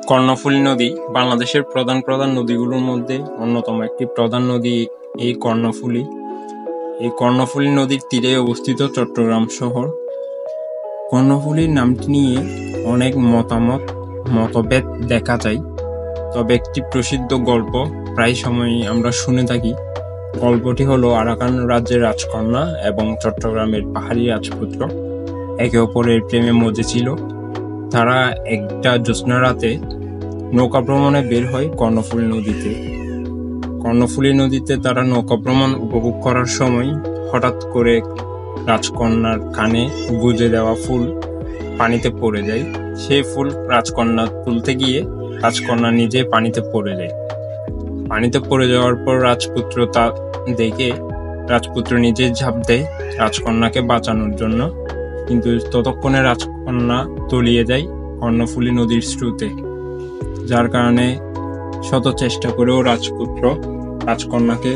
কর্ণফুলী নদী বাংলাদেশের প্রধান নদীগুলোর মধ্যে অন্যতম একটি প্রধান নদী এই কর্ণফুলী। এই কর্ণফুলী নদীর তীরে অবস্থিত চট্টগ্রাম শহর। কর্ণফুলীর নামটি নিয়ে অনেক মতভেদ দেখা যায়, তবে একটি প্রসিদ্ধ গল্প প্রায় সময়ই আমরা শুনে থাকি। গল্পটি হলো আরাকান রাজ্যের রাজকন্যা এবং চট্টগ্রামের পাহাড়ি রাজপুত্র একে অপরের প্রেমে মজেছিল। তারা একটা জ্যোৎস্না রাতে নৌকা ভ্রমণে বের হয় কর্ণফুলী নদীতে। কর্ণফুলী নদীতে তারা নৌকা ভ্রমণ উপভোগ করার সময় হঠাৎ করে রাজকন্যার কানে গুজে দেওয়া ফুল পানিতে পড়ে যায়। সেই ফুল রাজকন্যা তুলতে গিয়ে রাজকন্যা নিজে পানিতে পড়ে যায়। পানিতে পড়ে যাওয়ার পর রাজপুত্র তা দেখে রাজপুত্র নিজে ঝাঁপ দেয় রাজকন্যাকে বাঁচানোর জন্য, কিন্তু ততক্ষণে রাজকন্যা তলিয়ে যায় কর্ণফুলী নদীর স্রোতে, যার কারণে শত চেষ্টা করেও রাজপুত্র রাজকন্যাকে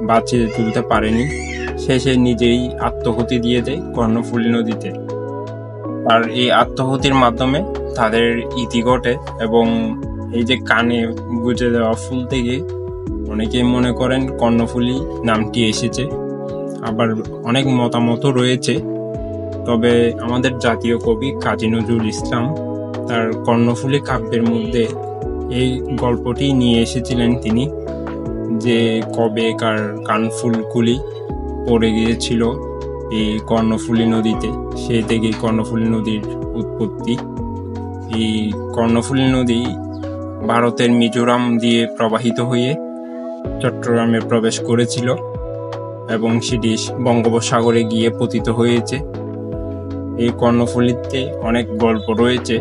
বাঁচিয়ে তুলতে পারেনি। শেষে নিজেই আত্মহতি দিয়ে দেয় কর্ণফুলী নদীতে। আর এই আত্মহতির মাধ্যমে তাদের ইতি ঘটে এবং এই যে কানে গুজে দেওয়া ফুল থেকে অনেকেই মনে করেন কর্ণফুলী নামটি এসেছে। আবার অনেক মতামতও রয়েছে, তবে আমাদের জাতীয় কবি কাজী নজরুল ইসলাম তার কর্ণফুলী কাব্যের মধ্যে এই গল্পটি নিয়ে এসেছিলেন তিনি, যে কবে কার কানফুলকুলি পড়ে গিয়েছিল এই কর্ণফুলী নদীতে, সেই থেকে কর্ণফুলী নদীর উৎপত্তি। এই কর্ণফুলী নদী ভারতের মিজোরাম দিয়ে প্রবাহিত হয়ে চট্টগ্রামে প্রবেশ করেছিল এবং সেটি বঙ্গোপসাগরে গিয়ে পতিত হয়েছে। এই কর্ণফুলীতে অনেক গল্প রয়েছে,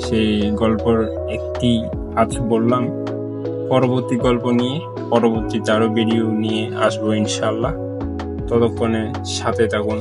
সেই গল্পের একটি আজ বললাম। পরবর্তী গল্প নিয়ে পরবর্তীতে আরো ভিডিও নিয়ে আসবো ইনশাআল্লাহ। ততক্ষণে সাথে থাকুন।